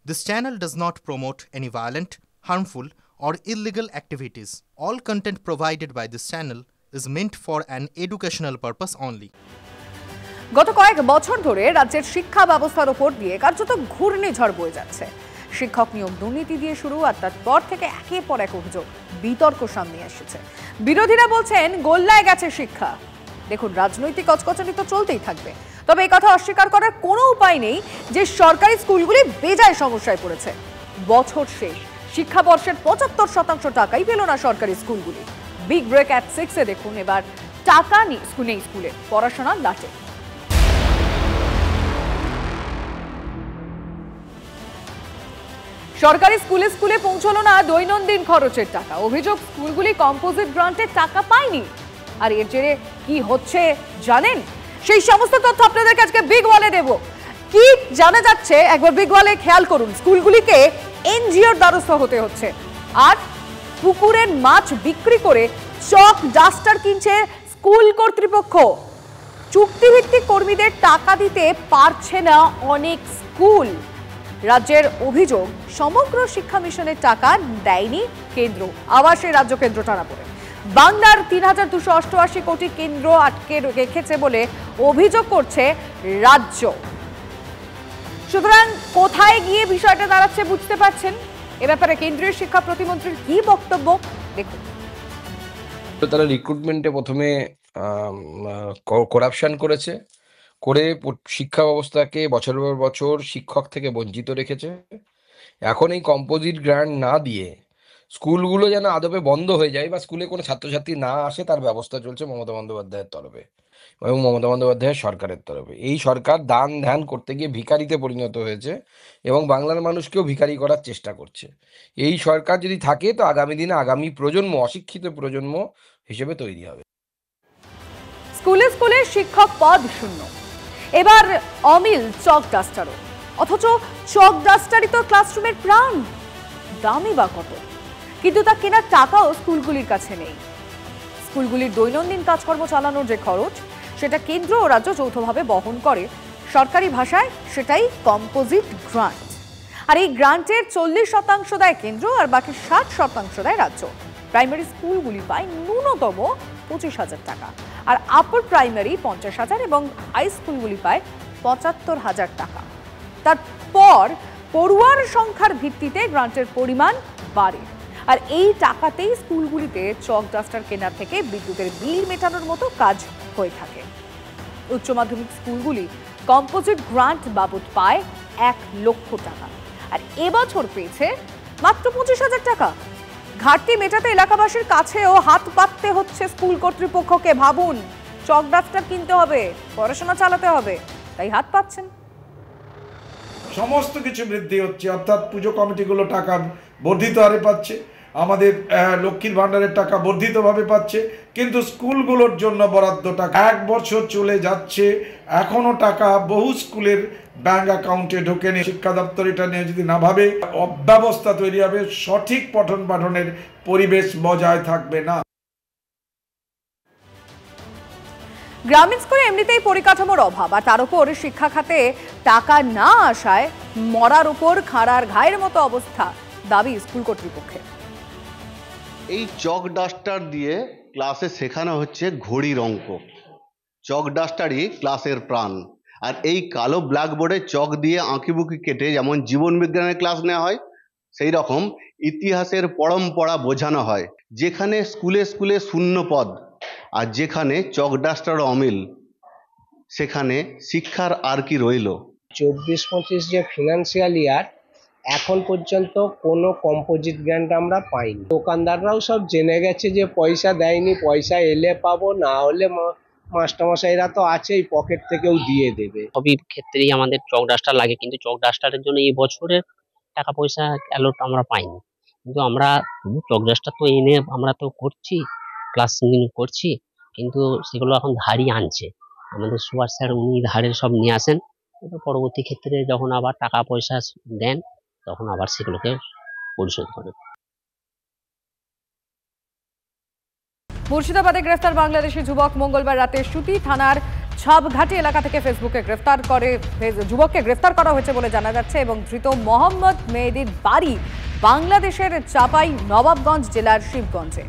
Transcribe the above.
This channel does not promote any violent, harmful, or illegal activities. All content provided by this channel is meant for an educational purpose only. গত কয়েক বছর ধরে রাজ্যের শিক্ষা ব্যবস্থার উপর দিয়ে কার্যত ঘূর্ণিঝড় বয়ে যাচ্ছে। শিক্ষক নিয়োগ দুর্নীতি দিয়ে শুরু, আর তারপর থেকে একের পর এক অভিযোগ, বিতর্ক সামনে এসেছে। বিরোধীরা বলছেন গোল্লায় গেছে শিক্ষা। দেখুন, রাজনৈতিক কচকচানি তো চলতেই থাকবে, তবে এই কথা অস্বীকার করার কোনো উপায় নেই যে সরকারি স্কুলগুলি বেজায় সমস্যায় পড়েছে। বছর শেষ, শিক্ষাবর্ষের ৭৫% টাকাই পেল না সরকারি স্কুলগুলি। বিগ ব্রেক অ্যাট 6-এ দেখুন এবার টাকা নেই স্কুলে, পড়াশোনা লাটে। সরকারি স্কুলে পৌঁছলো না দৈনন্দিন খরচের টাকা। অভিযোগ, স্কুলগুলি কম্পোজিট গ্রান্টের টাকা পায়নি। আর এর জেরে কি হচ্ছে জানেন? সেই সমস্ত তথ্য আপনাদেরকে আজকে বিগ ওয়ালে দেব। কি জানা যাচ্ছে একবার বিগ ওয়ালে খেয়াল করুন। স্কুলগুলিকে এনজিওর দ্বারস্থ হতে হচ্ছে, আর পুকুরের মাছ বিক্রি করে চক ডাস্টার কিনছে স্কুল কর্তৃপক্ষ। চুক্তিভিত্তিক কর্মীদের টাকা দিতে পারছে না অনেক স্কুল। রাজ্যের অভিযোগ, সমগ্র শিক্ষা মিশনের টাকা দেয়নি কেন্দ্র। আবাসে রাজ্য কেন্দ্র টানাপোড়েন। বাংলার ৩,২৮৮ কোটি কেন্দ্র আটকে রেখেছে বলে অভিযোগ করছে রাজ্য। সুতরাং কোথায় গিয়ে বিষয়টা দাঁড়াচ্ছে বুঝতে পারছেন। এ ব্যাপারে কেন্দ্রীয় শিক্ষা প্রতিমন্ত্রীর কি বক্তব্য দেখুন। তারা রিক্রুটমেন্টে প্রথমে করাপশন করে শিক্ষা ব্যবস্থাকে বছর পর বছর শিক্ষক থেকে বঞ্চিত রেখেছে। এখন এই কম্পোজিট গ্রান্ট না দিয়ে স্কুলগুলো যেন আদপে বন্ধ হয়ে যায় বা স্কুলে কোনো ছাত্রছাত্রী না আসে, তার ব্যবস্থা চলছে মমতা বন্দ্যোপাধ্যায়ের তরফে এবং মমতা বন্দ্যোপাধ্যায়ের সরকারের তরফে। এই সরকার দান ধ্যান করতে গিয়ে ভিখারিতে পরিণত হয়েছে এবং বাংলার মানুষকেও ভিখারি করার চেষ্টা করছে। এই সরকার যদি থাকে তো আগামী দিনে আগামী প্রজন্ম অশিক্ষিত প্রজন্ম হিসেবে তৈরি হবে। স্কুলে শিক্ষক পদ শূন্য। এবার অমিল চক ডাস্টারও, অথচ চক ডাস্টারই তো ক্লাসরুমের প্রাণ। দামই বা কত, কিন্তু তা কেনার টাকাও স্কুলগুলির কাছে নেই। স্কুলগুলির দৈনন্দিন কাজকর্ম চালানোর যে খরচ, সেটা কেন্দ্র ও রাজ্য যৌথভাবে বহন করে। সরকারি ভাষায় সেটাই কম্পোজিট গ্রান্ট। আর এই গ্রান্টের 40% দেয় কেন্দ্র, আর বাকি 60% দেয় রাজ্য। প্রাইমারি স্কুলগুলি পায় ন্যূনতম 25,000 টাকা, আর আপার প্রাইমারি 50,000 এবং হাই স্কুলগুলি পায় 75,000 টাকা। তারপর পড়ুয়ার সংখ্যার ভিত্তিতে গ্রান্টের পরিমাণ বাড়ে, আর এই টাকাতেই স্কুলগুলিতে চক ডাস্টার কেনার থেকে বিদ্যুতের বিল মেটানোর মতো কাজ হয়ে থাকে। উচ্চ মাধ্যমিক স্কুলগুলি কম্পোজিট গ্রান্ট বাবদ পায় 1 লক্ষ টাকা, আর এবছর পেয়েছে মাত্র 25,000 টাকা। ঘাটতি মেটাতে এলাকাবাসীর কাছেও হাত পাততে হচ্ছে স্কুল কর্তৃপক্ষকে। ভাবুন, চক ডাস্টার কিনতে হবে, পড়াশোনা চালাতে হবে, তাই হাত পাচ্ছেন। সমস্ত কিছু বৃদ্ধি হচ্ছে, অর্থাৎ পুজো কমিটিগুলো টাকা বর্ধিত হারে পাচ্ছে, আমাদের লক্ষ্মীর ভাণ্ডারের টাকা বর্ধিতভাবে পাচ্ছে, কিন্তু স্কুলগুলোর জন্য বরাদ্দ টাকা 1 বছর চলে যাচ্ছে, এখনো টাকা বহু স্কুলের ব্যাংক অ্যাকাউন্টে ঢোকেনি। শিক্ষা দপ্তর এটা নিয়ে যদি না ভাবে, অব্যবস্থা তৈরি হবে, সঠিক পঠন পাঠনের পরিবেশ বজায় থাকবে না। গ্রামীণ স্কুলে এমনিতেই পরিকাঠামোর অভাব, আর তার উপর শিক্ষা খাতে টাকা না আসায় মরার উপর খাঁড়ার ঘায়ের মতো অবস্থা। দাবি স্কুল কর্তৃপক্ষের। এই চক ডাস্টার দিয়ে ক্লাসে শেখানো হচ্ছে ঘড়ির অঙ্ক। চক ডাস্টারই ক্লাসের প্রাণ। আর এই কালো ব্ল্যাকবোর্ডে চক দিয়ে আঁকিবুকি কেটে যেমন জীবন বিজ্ঞানের ক্লাস নেওয়া হয়, সেই রকম ইতিহাসের পরম্পরা বোঝানো হয়। যেখানে স্কুলে শূন্য পদ, আর যেখানে চক ডাস্টারও অমিল, সেখানে শিক্ষার আর কি রইল? 24-25 যে ফিনান্সিয়াল ইয়ার, এখন পর্যন্ত কোনো কম্পোজিট গ্রান্ট আমরা পাইনি। দোকানদাররাও সব জেনে গেছে যে পয়সা দেয়নি, পয়সা এলে পাবো, না হলে মাস্টারমশাইরা তো আছেই, পকেট থেকেও দিয়ে দেবে। সবই ক্ষেত্রেই আমাদের চক ডাস্টার লাগে, কিন্তু চক ডাস্টারের জন্য এই বছরের টাকা পয়সা অ্যালট আমরা পাইনি। কিন্তু আমরা চক ডাস্টার তো এনে আমরা তো করছি, ক্লাস করছি, কিন্তু সেগুলো এখন ধারই আনছে আমাদের সুভাষ স্যার। উনি ধারের সব নিয়ে আসেন, পরবর্তী ক্ষেত্রে যখন আবার টাকা পয়সা দেন তখন আবার সেগুলোকে পরিশোধ করেন। মুর্শিদাবাদে গ্রেফতার বাংলাদেশি যুবক। মঙ্গলবার রাতে সুতি থানার ঝাপঘাটি এলাকা থেকে যুবককে গ্রেফতার করা হয়েছে বলে জানা যাচ্ছে এবং ধৃত মোহাম্মদ মেহেদির বাড়ি বাংলাদেশের চাঁপাই নবাবগঞ্জ জেলার শিবগঞ্জে।